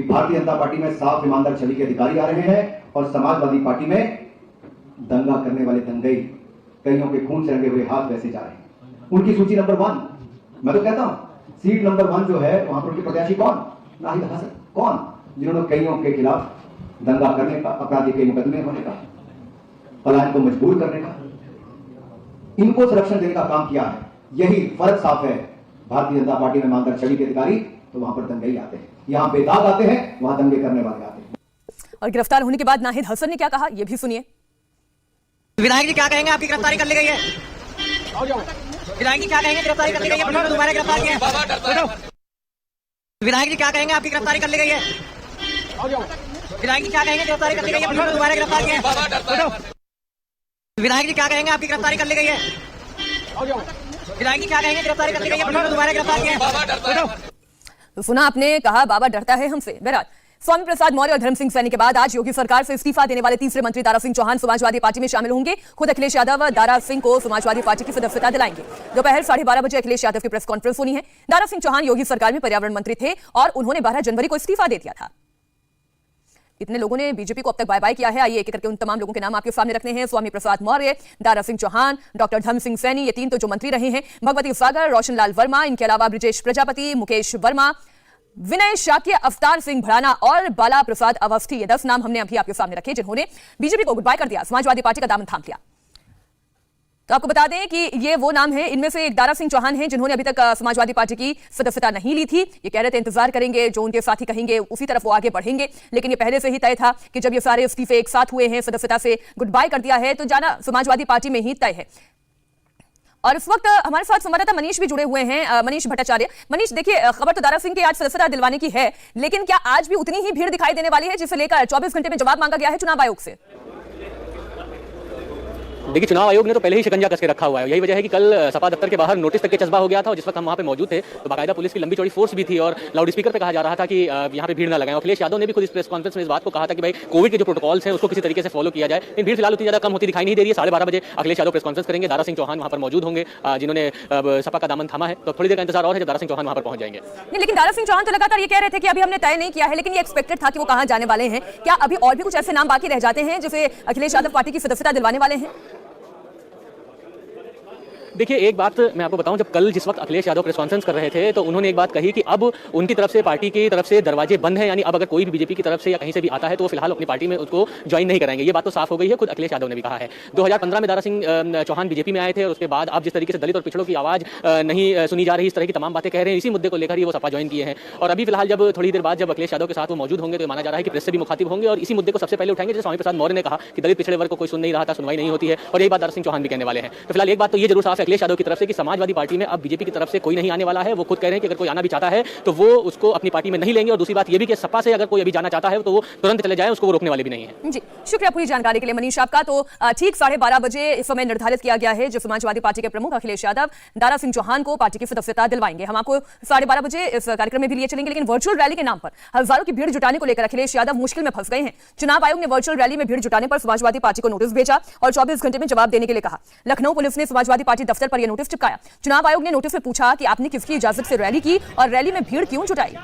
कि भारतीय जनता पार्टी में साफ ईमानदार छवि के अधिकारी आ रहे हैं और समाजवादी पार्टी में दंगा करने वाले दंगई, कईयों के खून से रंगे हुए हाथ वैसे जा रहे हैं। उनकी सूची नंबर 1, मैं तो कहता हूं सीट नंबर 1 जो है वहां पर उनके प्रत्याशी कौन? नाहिद हसन। कौन? जिन्होंने कईयों के खिलाफ दंगा करने का, अपराधी के मुकदमे होने का, पलायन को मजबूर करने का, इनको संरक्षण देने का काम किया है। यही फर्क साफ है। भारतीय जनता पार्टी में ईमानदार छवि के अधिकारी तो वहां पर दंगई आते हैं, यहां बेदाग आते हैं, वहां दंगे करने वाले आते हैं। और गिरफ्तार होने के बाद नाहिद हसन ने क्या कहा, यह भी सुनिए। विधायक जी क्या कहेंगे, आपकी गिरफ्तारी कर ली गई है? विधायक जी क्या कहेंगे, गिरफ्तारी कर ली गई है? दोबारा गिरफ्तार किया है। विधायक जी क्या कहेंगे, आपकी गिरफ्तारी कर ली गई है? विधायक जी क्या कहेंगे, गिरफ्तारी कर ली गई है? दोबारा गिरफ्तार किया है। विधायक जी क्या कहेंगे, आपकी गिरफ्तारी कर ली गई है? विधायक जी क्या कहेंगे, गिरफ्तारी कर ली गई है? दोबारा गिरफ्तार किया है। तो सुना आपने, कहा बाबा डरता है हमसे। बहरहाल स्वामी प्रसाद मौर्य और धर्म सिंह सैनी के बाद आज योगी सरकार से इस्तीफा देने वाले तीसरे मंत्री दारा सिंह चौहान समाजवादी पार्टी में शामिल होंगे। खुद अखिलेश यादव दारा सिंह को समाजवादी पार्टी की सदस्यता दिलाएंगे। दोपहर 12:30 बजे अखिलेश यादव की प्रेस कॉन्फ्रेंस होनी है। दारा सिंह चौहान योगी सरकार में पर्यावरण मंत्री थे और उन्होंने 12 जनवरी को इस्तीफा दे दिया था। इतने लोगों ने बीजेपी को अब तक बाय बाय किया है। आइए एक एक करके उन तमाम लोगों के नाम आपके सामने रखने हैं। स्वामी प्रसाद मौर्य, दारा सिंह चौहान, डॉक्टर धर्म सिंह सैनी, ये 3 तो जो मंत्री रहे हैं। भगवती सागर, रोशनलाल वर्मा, इनके अलावा ब्रिजेश प्रजापति, मुकेश वर्मा, विनय शाक्य, अवतार सिंह भड़ाना और बाला प्रसाद अवस्थी, ये 10 नाम हमने अभी आपके सामने रखे जिन्होंने बीजेपी को गुड बाय कर दिया, समाजवादी पार्टी का दामन थाम लिया। तो आपको बता दें कि ये वो नाम है, इनमें से एक दारा सिंह चौहान हैं जिन्होंने अभी तक समाजवादी पार्टी की सदस्यता नहीं ली थी। ये कह रहे थे इंतजार करेंगे, जो उनके साथी कहेंगे उसी तरफ वो आगे बढ़ेंगे, लेकिन ये पहले से ही तय था कि जब ये सारे इस्तीफे एक साथ हुए हैं, सदस्यता से गुड बाय कर दिया है, तो जाना समाजवादी पार्टी में ही तय है। और इस वक्त हमारे साथ संवाददाता मनीष भी जुड़े हुए हैं, मनीष भट्टाचार्य। मनीष, देखिए खबर तो दारा सिंह के आज सदस्यता दिलवाने की है, लेकिन क्या आज भी उतनी ही भीड़ दिखाई देने वाली है जिसे लेकर 24 घंटे में जवाब मांगा गया है चुनाव आयोग से? देखिए, चुनाव आयोग ने तो पहले ही शिकंजा कस के रखा हुआ है। यही वजह है कि कल सपा दफ्तर के बाहर नोटिस तक के चस्पा हो गया था और जिस वक्त हम वहां पे मौजूद थे तो बाकायदा पुलिस की लंबी चौड़ी फोर्स भी थी और लाउड स्पीकर पे कहा जा रहा था कि यहाँ पे भीड़ ना लगाएं। अखिलेश यादव ने भी खुद इस प्रेस कॉन्फ्रेंस में इस बात को कहा था कि भाई कोविड के जो प्रोटोकॉल्स हैं उसको किसी तरीके से फॉलो किया जाए। लेकिन भीड़ फिलहाल उतनी ज्यादा कम होती दिखाई नहीं दे रही है। 12:30 बजे अखिलेश यादव प्रेस कॉन्फ्रेंस करेंगे, दारा सिंह चौहान वहां पर मौजूद होंगे जिन्होंने सपा का दामन थामा है। तो थोड़ी देर का इंतजार और है जब दारा सिंह चौहान वहां पर पहुंच जाएंगे। लेकिन दारा सिंह चौहान तो लगातार ये कह रहे थे कि अभी हमने तय नहीं किया है, लेकिन ये एक्सपेक्टेड था कि वो कहां जाने वाले हैं। क्या अभी और भी कुछ ऐसे नाम बाकी रह जाते हैं जिसे अखिलेश यादव पार्टी की सदस्यता दिलवाने वाले हैं? देखिए, एक बात मैं आपको बताऊं, जब कल जिस वक्त अखिलेश यादव प्रेस कॉन्फ्रेंस कर रहे थे तो उन्होंने एक बात कही कि अब उनकी तरफ से, पार्टी की तरफ से दरवाजे बंद हैं, यानी अब अगर कोई भी बीजेपी की तरफ से या कहीं से भी आता है तो वो फिलहाल अपनी पार्टी में उसको ज्वाइन नहीं कराएंगे। ये बात तो साफ हो गई है, खुद अखिलेश यादव ने भी कहा है। 2015 में दारा सिंह चौहान बीजेपी में आए थे और उसके बाद अब जिस तरीके से दलित और पिछड़ों की आवाज नहीं सुनी जा रही, इस तरह की तमाम बातें कह रहे हैं, इसी मुद्दे को लेकर ही वो सपा ज्वाइन किए हैं। और अभी फिलहाल जब थोड़ी देर बाद जब अखिलेश यादव के साथ वो मौजूद होंगे तो माना जा रहा है कि प्रेस से भी मुखातिब होंगे और इसी मुद्दे को सबसे पहले उठाएंगे। जैसे स्वामी प्रसाद मौर्य ने कहा कि दलित पिछड़े वर्ग को कोई सुन नहीं रहा था, सुनवाई नहीं होती है, और यही बात दारा सिंह चौहान भी कहने वाले हैं। तो फिलहाल एक बात तो ये जरूर साफ है अखिलेश यादव की तरफ से कि समाजवादी पार्टी में अब बीजेपी की तरफ से कोई नहीं आने वाला है। वो खुद कह रहे हैं कि अगर कोई आना भी चाहता है तो वो उसको अपनी पार्टी में नहीं लेंगे। और दूसरी बात ये भी कि सपा से अगर कोई अभी जाना चाहता है तो वो तुरंत चले जाए, उसको वो रोकने वाले भी नहीं है। जी, शुक्रिया पूरी जानकारी के लिए मनीष आपका। तो ठीक 12:30 बजे इस समय निर्धारित किया गया है जो समाजवादी पार्टी के प्रमुख अखिलेश यादव दारा सिंह चौहान को पार्टी की सदस्यता दिलवाएंगे। हम आपको 12:30 बजे इस कार्यक्रम में भी लिए चलेंगे, लेकिन वर्चुअल रैली के नाम पर हजारों की भीड़ जुटाने को लेकर अखिलेश यादव मुश्किल में फंस गए हैं। चुनाव आयोग ने वर्चुअल रैली में भीड़ जुटाने पर समाजवादी पार्टी को नोटिस भेजा और 24 घंटे में जवाब देने के लिए कहा। लखनऊ पुलिस ने समाजवादी पार्टी दफ्तर पर यह नोटिस चिपकाया। चुनाव आयोग ने नोटिस में पूछा कि आपने किसकी इजाजत से रैली की और रैली में भीड़ क्यों जुटाई।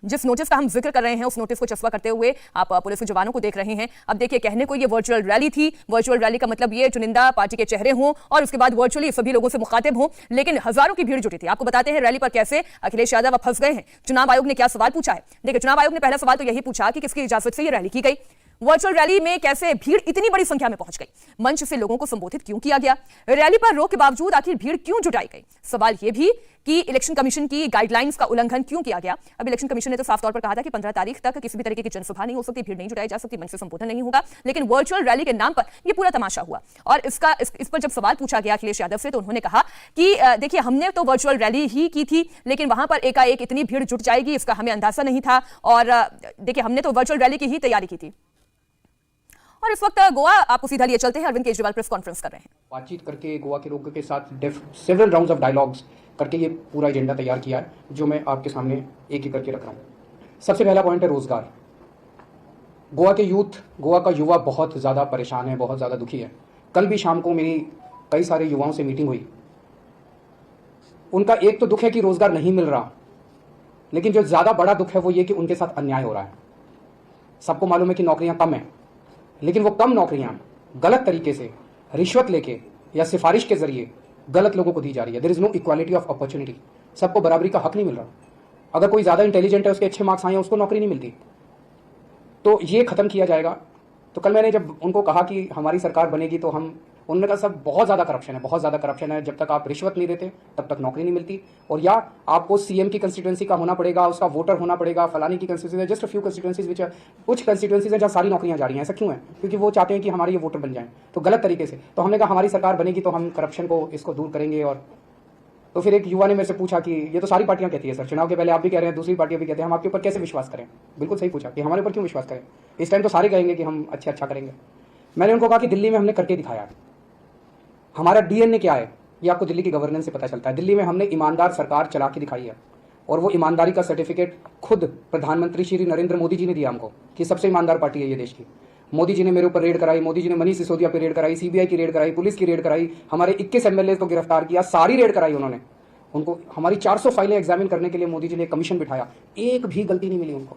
जिस नोटिस का हम जिक्र कर रहे हैं उस नोटिस को चस्पा करते हुए आप पुलिस के जवानों को देख रहे हैं। अब देखिए, कहने को ये वर्चुअल रैली थी, वर्चुअल रैली का मतलब ये चुनिंदा पार्टी के चेहरे हों और उसके बाद वर्चुअली सभी लोगों से मुखातिब हों, लेकिन हजारों की भीड़ जुटी थी। आपको बताते हैं रैली पर कैसे अखिलेश यादव फंस गए हैं। चुनाव आयोग ने क्या सवाल पूछा है, देखिए चुनाव आयोग ने पहला सवाल तो यही पूछा कि किसकी इजाजत से ये रैली की गई, वर्चुअल रैली में कैसे भीड़ इतनी बड़ी संख्या में पहुंच गई, मंच से लोगों को संबोधित क्यों किया गया, रैली पर रोक के बावजूद आखिर भीड़ क्यों जुटाई गई। सवाल यह भी कि इलेक्शन कमीशन की गाइडलाइंस का उल्लंघन क्यों किया गया। अब इलेक्शन कमीशन ने तो साफ तौर पर कहा था कि 15 तारीख तक किसी भी तरीके की जनसभा नहीं हो सकती, भीड़ नहीं जुटाई जा सकती, मंच से संबोधन नहीं होगा, लेकिन वर्चुअल रैली के नाम पर यह पूरा तमाशा हुआ। और इस पर जब सवाल पूछा गया अखिलेश यादव से तो उन्होंने कहा कि देखिए हमने तो वर्चुअल रैली ही की थी, लेकिन वहां पर एकाएक इतनी भीड़ जुट जाएगी इसका हमें अंदाजा नहीं था, और देखिए हमने तो वर्चुअल रैली की ही तैयारी की थी। और इस वक्त गोवा आपको सीधा लिए चलते हैं, अरविंद केजरीवाल प्रेस कॉन्फ्रेंस कर रहे हैं। बातचीत करके गोवा के लोगों के साथ सेवरल राउंड्स ऑफ डायलॉग्स करके ये पूरा एजेंडा तैयार किया है जो मैं आपके सामने एक एक करके रख रहा हूँ। सबसे पहला पॉइंट है रोजगार। गोवा के यूथ, गोवा का युवा बहुत ज़्यादा परेशान है, बहुत ज़्यादा दुखी है। कल भी शाम को मेरी कई सारे युवाओं से मीटिंग हुई। उनका एक तो दुख है कि रोजगार नहीं मिल रहा, लेकिन जो ज़्यादा बड़ा दुख है वो ये कि उनके साथ अन्याय हो रहा है। सबको मालूम है कि नौकरियां कम हैं, लेकिन वो कम नौकरियां गलत तरीके से रिश्वत लेके या सिफारिश के जरिए गलत लोगों को दी जा रही है। There is no equality of opportunity. सबको बराबरी का हक नहीं मिल रहा। अगर कोई ज़्यादा इंटेलिजेंट है, उसके अच्छे मार्क्स आए हैं, उसको नौकरी नहीं मिलती। तो ये ख़त्म किया जाएगा। तो कल मैंने जब उनको कहा कि हमारी सरकार बनेगी तो हम, उन्होंने कहा सब बहुत ज़्यादा करप्शन है, बहुत ज़्यादा करप्शन है, जब तक आप रिश्वत नहीं देते तब तक नौकरी नहीं मिलती, और या आपको सीएम की कंस्टिट्यूंसी का होना पड़ेगा, उसका वोटर होना पड़ेगा, फलानी की constituency, just a few constituencies which, कुछ कंस्टिट्यूंसीज हैं जहाँ सारी नौकरियाँ जा रही हैं। ऐसा क्यों है? क्योंकि वो चाहते हैं कि हमारे ये वोटर बन जाएं, तो गलत तरीके से। तो हमने कहा हमारी सरकार बनेगी तो हम करप्शन को, इसको दूर करेंगे। और तो फिर एक युवा ने मेरे से पूछा कि ये तो सारी पार्टियां कहती है सर, चुनाव के पहले आप भी कह रहे हैं, दूसरी पार्टियां भी कहते हैं, हम आपके ऊपर कैसे विश्वास करें? बिल्कुल सही पूछा कि हमारे ऊपर क्यों विश्वास करें? इस टाइम तो सारे कहेंगे कि हम अच्छा करेंगे। मैंने उनको कहा कि दिल्ली में हमने करके दिखाया, हमारा डीएनए क्या है ये आपको दिल्ली की गवर्नेंस से पता चलता है। दिल्ली में हमने ईमानदार सरकार चला के दिखाई है, और वो ईमानदारी का सर्टिफिकेट खुद प्रधानमंत्री श्री नरेंद्र मोदी जी ने दिया हमको कि सबसे ईमानदार पार्टी है ये देश की। मोदी जी ने मेरे ऊपर रेड कराई, मोदी जी ने मनीष सिसोदिया पे रेड कराई, सीबीआई की रेड कराई, पुलिस की रेड कराई, हमारे 21 एमएलए को गिरफ्तार किया, सारी रेड कराई उन्होंने। उनको हमारी 400 फाइलें एग्जामिन करने के लिए मोदी जी ने कमीशन बिठाया, एक भी गलती नहीं मिली उनको।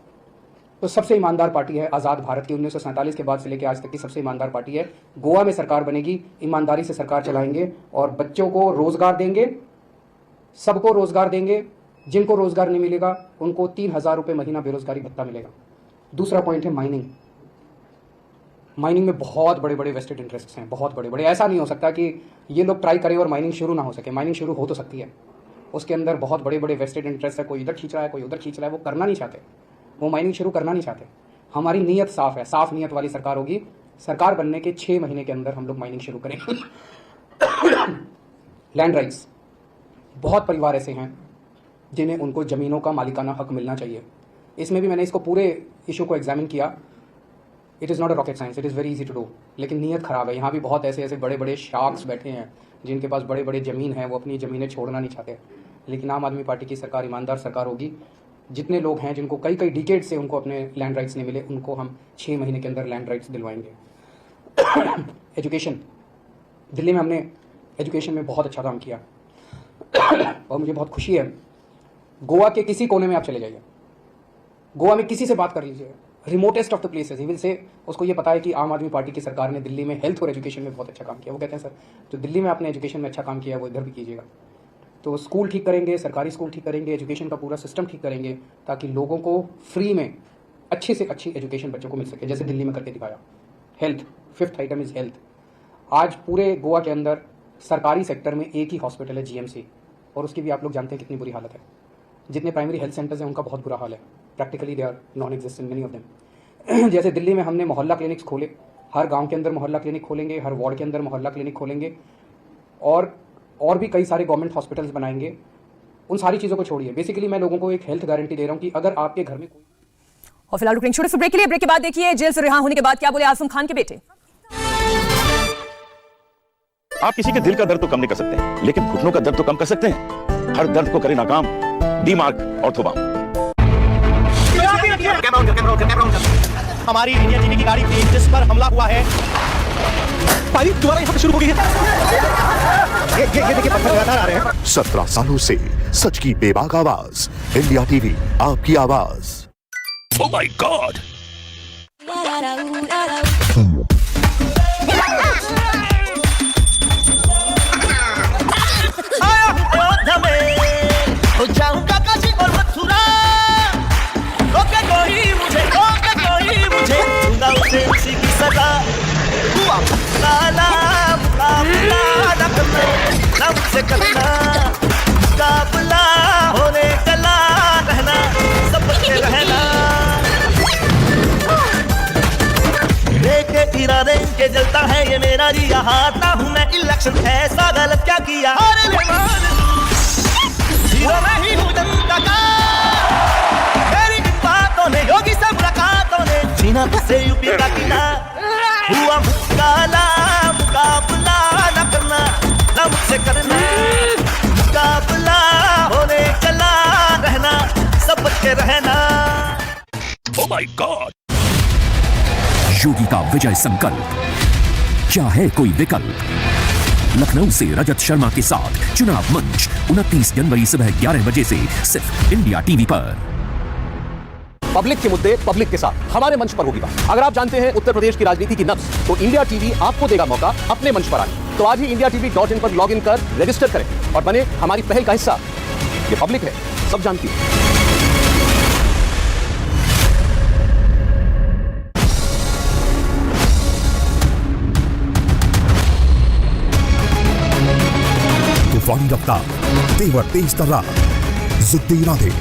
तो सबसे ईमानदार पार्टी है आज़ाद भारत की, 1947 के बाद से लेकर आज तक की सबसे ईमानदार पार्टी है। गोवा में सरकार बनेगी, ईमानदारी से सरकार चलाएंगे और बच्चों को रोजगार देंगे, सबको रोजगार देंगे। जिनको रोजगार नहीं मिलेगा उनको 3,000 रुपये महीना बेरोजगारी भत्ता मिलेगा। दूसरा पॉइंट है माइनिंग। माइनिंग में बहुत बड़े बड़े वेस्टेड इंटरेस्ट हैं, बहुत बड़े बड़े। ऐसा नहीं हो सकता कि ये लोग ट्राई करें और माइनिंग शुरू ना हो सके। माइनिंग शुरू हो तो सकती है, उसके अंदर बहुत बड़े बड़े वेस्टेड इंटरेस्ट है। कोई इधर खींच रहा है, कोई उधर खींच रहा है, वो करना नहीं चाहते, वो माइनिंग शुरू करना नहीं चाहते। हमारी नीयत साफ है, साफ नीयत वाली सरकार होगी। सरकार बनने के 6 महीने के अंदर हम लोग माइनिंग शुरू करेंगे। लैंड राइट्स, बहुत परिवार ऐसे हैं जिन्हें उनको ज़मीनों का मालिकाना हक मिलना चाहिए। इसमें भी मैंने इसको पूरे इशू को एग्जामिन किया। It is not a rocket science, it is very easy to do, लेकिन नीयत ख़राब है। यहाँ भी बहुत ऐसे ऐसे बड़े बड़े शार्क्स बैठे हैं जिनके पास बड़े बड़े ज़मीन हैं, वो अपनी ज़मीनें छोड़ना नहीं चाहते। लेकिन आम आदमी पार्टी की सरकार ईमानदार सरकार होगी। जितने लोग हैं जिनको कई कई डिकेड से उनको अपने लैंड राइट्स नहीं मिले, उनको हम 6 महीने के अंदर लैंड राइट्स दिलवाएंगे। एजुकेशन, दिल्ली में हमने एजुकेशन में बहुत अच्छा काम किया और मुझे बहुत खुशी है। गोवा के किसी कोने में आप चले जाइए, गोवा में किसी से बात कर लीजिए, remotest of the places, he will say, उसको ये पता है कि आम आदमी पार्टी की सरकार ने दिल्ली में हेल्थ और एजुकेशन में बहुत अच्छा काम किया। वो कहते हैं सर जो दिल्ली में आपने एजुकेशन में अच्छा काम किया वो इधर भी कीजिएगा। तो स्कूल ठीक करेंगे, सरकारी स्कूल ठीक करेंगे, एजुकेशन का पूरा सिस्टम ठीक करेंगे ताकि लोगों को फ्री में अच्छे से अच्छी एजुकेशन बच्चों को मिल सके, जैसे दिल्ली में करके दिखाया। Health, 5th item is health. आज पूरे गोवा के अंदर सरकारी सेक्टर में एक ही हॉस्पिटल है, जीएमसी, और उसकी भी आप लोग जानते हैं कितनी बुरी हालत है। जितने प्राइमरी हेल्थ सेंटर्स हैं उनका बहुत बुरा हाल है, practically they are non existent many of them. जैसे दिल्ली में हमने मोहल्ला क्लिनिक्स खोले, हर गांव के अंदर मोहल्ला क्लिनिक खोलेंगे, हर वार्ड के अंदर मोहल्ला क्लिनिक खोलेंगे, और भी कई सारे गवर्नमेंट हॉस्पिटल्स बनाएंगे। उन सारी चीज़ों को छोड़िए, बेसिकली मैं लोगों को एक हेल्थ गारंटी दे रहा हूँ कि अगर आपके घर में कोई। और फिलहाल रुकेंगे छोटे से ब्रेक के लिए। ब्रेक के बाद देखिए जेल से रिहा होने के बाद क्या बोले आजम खान के बेटे। आप किसी के दिल का दर्द तो कम नहीं कर सकते, लेकिन घुटनों का दर्द तो कम कर सकते हैं। हर दर्द को करे नाकाम डी-मार्क ऑर्थोबाम। हमारी इंडियन टीवी की गाड़ी थी जिस पर हमला हुआ है, फायरिंग दोबारा यहाँ पे शुरू हो गई है। ये देखिए पत्थर लगातार आ रहे हैं। 17 सालों से सच की बेबाक आवाज, इंडिया टीवी, आपकी आवाज। ओह माय गॉड, हो जाऊंगा काशी और मथुरा, रोके कोई मुझे दूंगा उसे उसी की सजा। हुआ काला मुकाबला न करना, न मुझसे करना, मुकाबला होने कला रहना, सब बचे रहना। देखे इरादे के जलता है ये मेरा जिया, हारता हूँ मैं इलेक्शन, ऐसा गलत क्या किया। नहीं हूँ जनता का, मेरी इन बातों ने, योगी से मुलाकातों ने जीना से यूपी का किला। हुआ मुकाला मुकाबला न करना, न मुझसे करना, मुकाबला होने चला रहना, सब बच्चे रहना। ओह माय गॉड, योगी का विजय संकल्प, क्या है कोई विकल्प? लखनऊ से रजत शर्मा के साथ चुनाव मंच 29 जनवरी सुबह 11 बजे से सिर्फ इंडिया टीवी पर। पब्लिक के मुद्दे पब्लिक के साथ हमारे मंच पर होगी बात। अगर आप जानते हैं उत्तर प्रदेश की राजनीति की नब्ज, तो इंडिया टीवी आपको देगा मौका अपने मंच पर आने। तो आज ही indiatv.in पर लॉग इन कर रजिस्टर करें और बने हमारी पहल का हिस्सा। ये पब्लिक है, सब जानती है। तूफानी रफ्तार, तेवर तेज तर्रार, जिद्दी इरादे,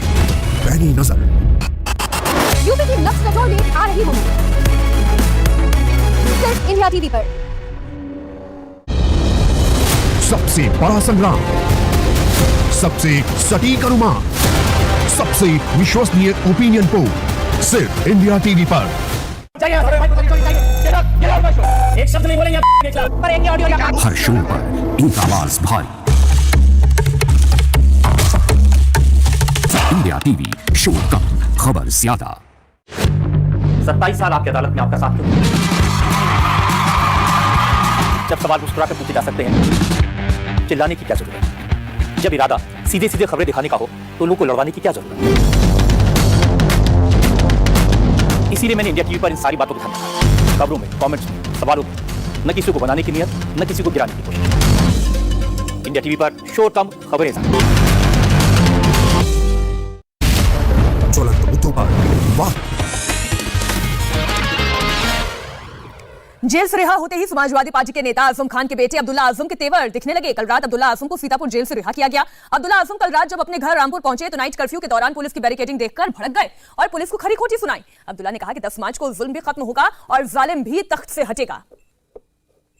पैनी नजर। यूपी की नक्स पेट्रोल में आ रही हूँ सिर्फ इंडिया टीवी पर। सबसे बड़ा संग्राम, सबसे सटीक अनुमान, सबसे विश्वसनीय ओपिनियन पोल सिर्फ इंडिया टीवी पर। एक शब्द नहीं बोलेंगे। हर शो पर एक आवाज भारी। इंडिया टीवी, शो कम, खबर ज्यादा। 27 साल आपकी अदालत में आपका साथ क्यों? जब सवाल मुस्कुरा कर पूछे जा सकते हैं, चिल्लाने की क्या जरूरत है? जब इरादा सीधे सीधे खबरें दिखाने का हो, तो लोगों को लड़वाने की क्या जरूरत है? इसीलिए मैंने इंडिया टीवी पर इन सारी बातों को ध्यान रखा। खबरों में, कमेंट्स में, सवालों में न किसी को बनाने की नियत, न किसी को गिराने की कोशिश। इंडिया टीवी पर शो कम, खबरें ज्यादा। ज्वलंत मुद्दों पर बात। जेल से रिहा होते ही समाजवादी पार्टी के नेता आजम खान के बेटे अब्दुल्ला आजम के तेवर दिखने लगे। कल रात अब्दुल्ला आजम को सीतापुर जेल से रिहा किया गया। अब्दुल्ला आजम कल रात जब अपने घर रामपुर पहुंचे तो नाइट कर्फ्यू के दौरान पुलिस की बैरिकेडिंग देखकर भड़क गए और पुलिस को खरी खोटी सुनाई। अब्दुल्ला ने कहा कि 10 मार्च को जुल्म भी खत्म होगा और जालिम भी तख्त से हटेगा।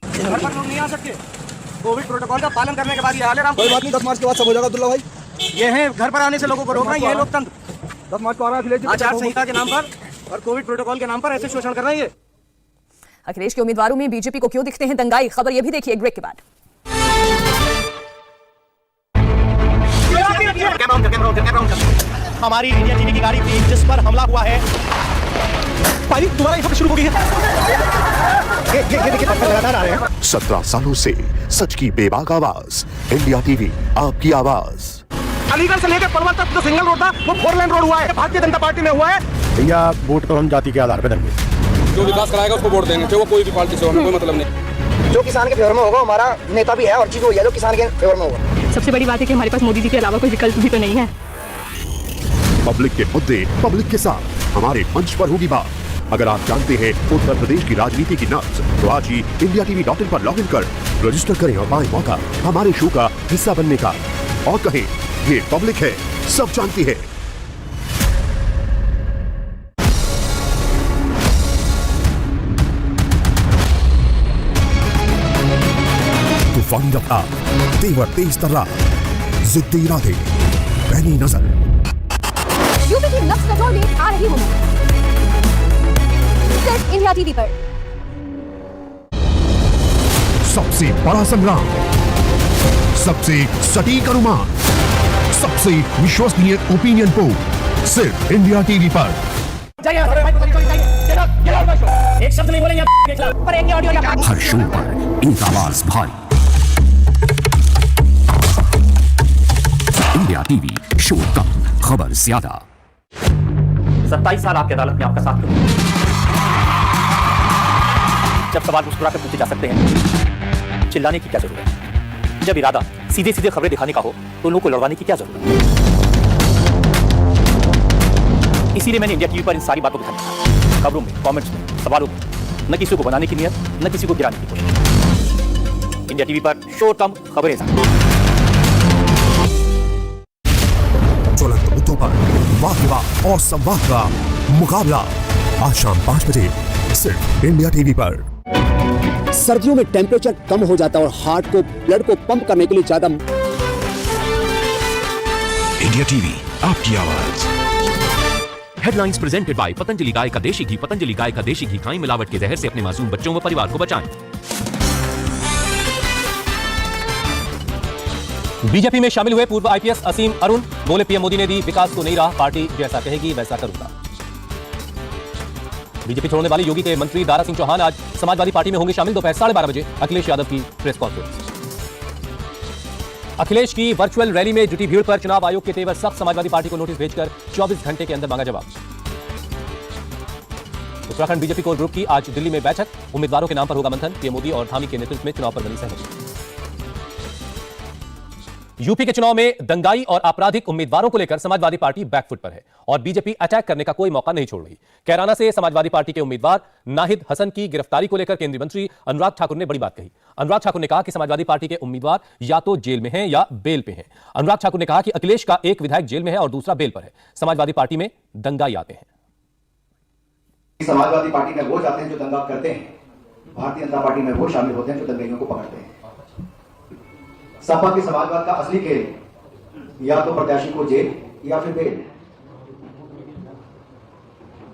घर पर लोग नहीं आ सकते। कोविड प्रोटोकॉल का पालन करने के बाद ये हाल है। कोई बात नहीं, 10 मार्च के बाद सब हो जाएगा अब्दुल्ला भाई। ये है घर पर आने से लोगों को रोकना, ये है लोकतंत्र। 10 मार्च को आ रहा है आचार संहिता के नाम पर और कोविड प्रोटोकॉल के नाम पर ऐसे शोषण कर रहे हैं ये। अखिलेश के उम्मीदवारों में बीजेपी को क्यों दिखते हैं दंगाई, खबर यह भी देखिए एक ब्रेक के बाद। हमारी इंडिया टीवी की गाड़ी थी जिस पर हमला हुआ है। भाई दोबारा ये शुरू हो गई है। ये देखिए पत्थर लगातार आ रहे हैं। 17 सालों से सच की बेबाक आवाज, इंडिया टीवी, आपकी आवाज। अलीगढ़ से लेकर पलवल तक जो सिंगल रोड था वो 4 लेन रोड हुआ है। भारतीय जनता पार्टी में हुआ है। भैया वोट तो हम जाति के आधार पर देंगे। जो विकास कराएगा उसको वोट देंगे, चाहे वो कोई भी पार्टी से हो, हमें कोई मतलब नहीं। जो किसान के फेवर में होगा हमारा नेता भी है और चीज वही है जो किसान के फेवर में होगा। सबसे बड़ी बात है कि हमारे पास मोदी जी के अलावा कोई विकल्प भी तो नहीं है। पब्लिक के मुद्दे पब्लिक के साथ हमारे मंच पर होगी बात। अगर आप जानते हैं उत्तर प्रदेश की राजनीति की नब्ज, तो आज ही indiatv.in पर लॉग इन कर रजिस्टर करें और पाएं मौका हमारे शो का हिस्सा बनने का। और कहें ये पब्लिक है, सब जानती है। तूफानी रफ्तार, तेवर तेज तर्रार, जिद्दी इरादे, पैनी नजर। यूपी की नक्स पेट्रोल में आ रही हूँ सिर्फ इंडिया टीवी पर। सबसे बड़ा संग्राम, सबसे सटीक अनुमान, सबसे विश्वसनीय ओपिनियन पोल सिर्फ इंडिया टीवी पर। एक शब्द नहीं बोलेंगे। हर शो पर एक आवाज भारी। इंडिया टीवी, शो कम, खबर ज्यादा। 27 साल आपकी अदालत में आपका साथ क्यों? जब सवाल मुस्कुरा कर पूछे जा सकते हैं, चिल्लाने की क्या जरूरत है? जब इरादा सीधे सीधे खबरें दिखाने का हो, तो लोगों को लड़वाने की क्या जरूरत है? इसीलिए मैंने इंडिया टीवी पर इन सारी बातों को ध्यान रखा। खबरों में, कमेंट्स में, सवालों में न किसी को बनाने की नियत, न किसी को गिराने की कोशिश। इंडिया टीवी पर शो कम, खबरें ज्यादा। ज्वलंत मुद्दों पर वाद विवाद और संवाद का मुकाबला आज शाम 5 बजे सिर्फ इंडिया टीवी पर। सर्दियों में टेम्परेचर कम हो जाता है और हार्ट को, ब्लड को पंप करने के लिए ज्यादा। इंडिया टीवी, आपकी आवाज। हेडलाइंस प्रेजेंटेड बाय पतंजलि गाय का देशी घी। पतंजलि गाय का देशी घी खाएं, मिलावट के जहर से अपने मासूम बच्चों व परिवार को बचाएं। बीजेपी में शामिल हुए पूर्व आईपीएस असीम अरुण बोले, पीएम मोदी ने दी विकास को नई राह, पार्टी जैसा कहेगी वैसा करूंगा। बीजेपी छोड़ने वाले योगी के मंत्री दारा सिंह चौहान आज समाजवादी पार्टी में होंगे शामिल। दोपहर 12:30 बजे अखिलेश यादव की प्रेस कॉन्फ्रेंस। अखिलेश की वर्चुअल रैली में जुटी भीड़ पर चुनाव आयोग के तेवर सख्त, समाजवादी पार्टी को नोटिस भेजकर 24 घंटे के अंदर मांगा जवाब। उत्तराखंड बीजेपी कोर ग्रुप की आज दिल्ली में बैठक, उम्मीदवारों के नाम पर होगा मंथन, पीएम मोदी और धामी के नेतृत्व में चुनाव पर बनी सहमति। यूपी के चुनाव में दंगाई और आपराधिक उम्मीदवारों को लेकर समाजवादी पार्टी बैकफुट पर है और बीजेपी अटैक करने का कोई मौका नहीं छोड़ रही। कैराना से समाजवादी पार्टी के उम्मीदवार नाहिद हसन की गिरफ्तारी को लेकर केंद्रीय मंत्री अनुराग ठाकुर ने बड़ी बात कही। अनुराग ठाकुर ने कहा कि समाजवादी पार्टी के उम्मीदवार या तो जेल में हैं या बेल पे हैं। अनुराग ठाकुर ने कहा कि अखिलेश का एक विधायक जेल में है और दूसरा बेल पर है। समाजवादी पार्टी में दंगाई आते हैं। समाजवादी पार्टी में वो जाते हैं जो दंगा करते हैं, भारतीय जनता पार्टी में वो शामिल होते हैं जो दंगाइयों को पकड़ते हैं। सपा के समाजवाद का असली खेल या तो प्रत्याशी को जेल या फिर बेल।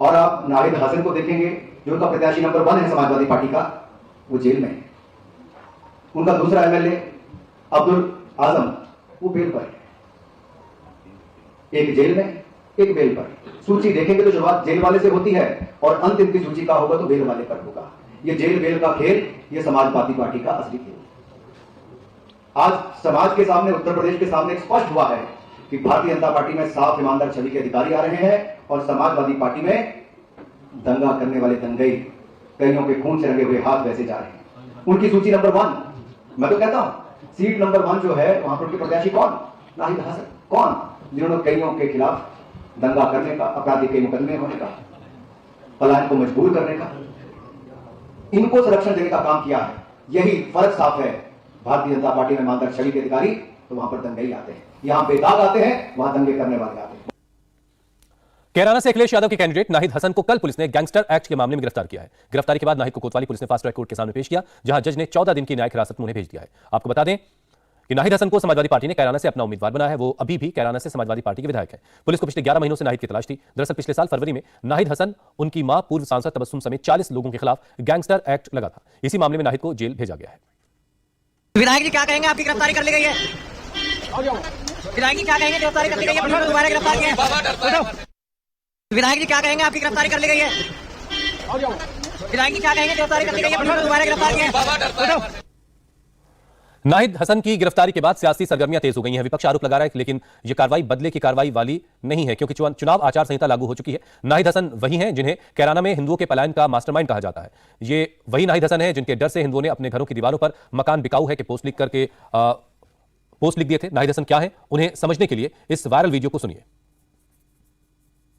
और आप नाहिद हसन को देखेंगे जो उनका प्रत्याशी नंबर 1 है समाजवादी पार्टी का, वो जेल में है। उनका दूसरा एमएलए अब्दुल आजम वो बेल पर है, एक जेल में एक बेल पर। सूची देखेंगे तो शुरुआत जेल वाले से होती है और अंत इनकी सूची का होगा तो बेल वाले पर होगा। ये जेल बेल का खेल, ये समाजवादी पार्टी का असली खेल। आज समाज के सामने, उत्तर प्रदेश के सामने स्पष्ट हुआ है कि भारतीय जनता पार्टी में साफ ईमानदार छवि के अधिकारी आ रहे हैं और समाजवादी पार्टी में दंगा करने वाले दंगई, कईयों के खून से रंगे हुए हाथ वैसे जा रहे हैं। उनकी सूची नंबर 1, मैं तो कहता हूं सीट नंबर 1 जो है वहां पर उनके प्रत्याशी कौन? नाहिद हसन। कौन? जिन्होंने कईयों के खिलाफ दंगा करने का, अपराधी के मुकदमे होने का, पलायन को मजबूर करने का, इनको संरक्षण देने का काम किया है। यही फर्क साफ है। भारतीय जनता पार्टी में ईमानदार छवि के अधिकारी तो वहां पर दंगई आते हैं, यहां बेदाग आते हैं, वहां दंगे करने वाले आते हैं। कैराना से अखिलेश यादव के कैंडिडेट नाहिद हसन को कल पुलिस ने गैंगस्टर एक्ट के मामले में गिरफ्तार किया है। गिरफ्तारी के बाद नाहिद को कोतवाली पुलिस ने फास्ट ट्रैक कोर्ट के सामने पेश किया, जहां जज ने 14 दिन की न्यायिक हिरासत में उन्हें भेज दिया है। आपको बता दें कि नाहिद हसन को समाजवादी पार्टी ने कैराना से अपना उम्मीदवार बनाया है। वो अभी भी कैराना से समाजवादी पार्टी के विधायक हैं। पुलिस को पिछले 11 महीनों से नाहिद की तलाश थी। दरअसल पिछले साल फरवरी में नाहिद हसन, उनकी मां, पूर्व सांसद तबस्सुम समेत 40 लोगों के खिलाफ गैंगस्टर एक्ट लगा था। इसी मामले में नाहिद को जेल भेजा गया है। विधायक जी क्या कहेंगे? आपकी गिरफ्तारी कर ली गई है। विधायक जी क्या कहेंगे? गिरफ्तारी कर ली गई है, दोबारा गिरफ्तार किया है। विधायक जी क्या कहेंगे? आपकी गिरफ्तारी कर ली गई है। विधायक जी क्या कहेंगे? गिरफ्तारी कर ली गई है, दोबारा गिरफ्तार किया है। नाहिद हसन की गिरफ्तारी के बाद सियासी सरगर्मियां तेज हो गई हैं। विपक्ष आरोप लगा रहा है लेकिन यह कार्रवाई बदले की कार्रवाई वाली नहीं है, क्योंकि चुनाव आचार संहिता लागू हो चुकी है। नाहिद हसन वही हैं जिन्हें कैराना में हिंदुओं के पलायन का मास्टरमाइंड कहा जाता है। ये वही नाहिद हसन है जिनके डर से हिंदुओं ने अपने घरों की दीवारों पर मकान बिकाऊ है कि पोस्ट लिख करके पोस्ट लिख दिए थे। नाहिद हसन क्या है, उन्हें समझने के लिए इस वायरल वीडियो को सुनिए।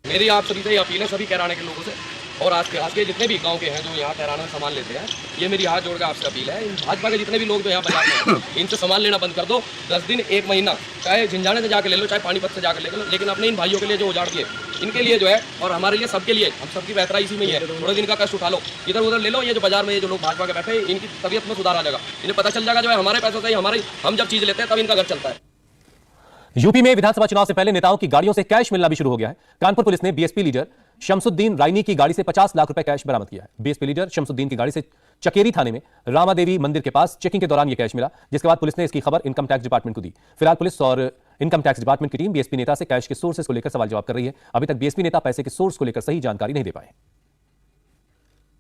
मेरी आप सभी से अपील है, सभी कैराना के लोगों से और आज के जितने भी गांव के हैं जो यहाँ कैराना में सामान लेते हैं, ये मेरी हाथ जोड़ के आपसे अपील है। इन भाजपा के जितने भी लोग जो यहाँ बाजार में हैं, इनसे सामान लेना बंद कर दो। 10 दिन 1 महीना चाहे झिंझाने से जाकर ले लो, चाहे पानीपत से जाकर ले लो, लेकिन अपने इन भाइयों के लिए जो उजाड़ दिए, इनके लिए जो है और हमारे लिए, सबके लिए, हम सबकी बेहतराई इसी में ही है। थोड़े दिन का कष्ट उठा लो, इधर उधर ले लो। ये जो बाजार में ये जो लोग भाजपा के बैठे हैं, इनकी तबीयत में सुधार आ जाएगा। इन्हें पता चल जाएगा जो है हमारे पैसों से हम जब चीज लेते हैं तब इनका घर चलता है। यूपी में विधानसभा चुनाव से पहले नेताओं की गाड़ियों से कैश मिलना भी शुरू हो गया है। कानपुर पुलिस ने बीएसपी लीडर शमसुद्दीन रायनी की गाड़ी से 50 लाख रुपए कैश बरामद किया है। बीएसपी लीडर शमसुद्दीन की गाड़ी से चकेरी थाने में रामादेवी मंदिर के पास चेकिंग के दौरान यह कैश मिला, जिसके बाद पुलिस ने इसकी खबर इनकम टैक्स डिपार्टमेंट को दी। फिलहाल पुलिस और इनकम टैक्स डिपार्टमेंट की टीम बीएसपी नेता से कैश के सोर्सेस को लेकर सवाल जवाब कर रही है। अभी तक बीएसपी नेता पैसे के सोर्स को लेकर सही जानकारी नहीं दे पाए।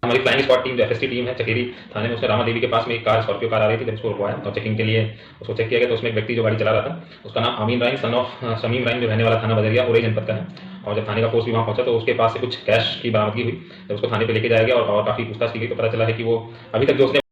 हमारी फ्लाइंग स्क्वाड टीम जो एफएसटी टीम है चकेरी थाने में, उसने रामादेवी के पास में एक कार, स्कॉर्पियो कार आ रही थी। जब उसको रुकवाया और चेकिंग के लिए उसको चेक किया गया तो उसमें एक व्यक्ति जो गाड़ी चला रहा था, उसका नाम अमीन राइन सन ऑफ शमीम राइन, जो रहने वाला थाना बदरिया उरई जनपद का है। और जब थाने का फोर्स भी वहाँ पहुंचा तो उसके पास से कुछ कैश की बरामदगी हुई। जब उसको थाने पे लेके जाया गया और काफी पूछताछ की गई तो पता चला है कि वो अभी तक जो उसने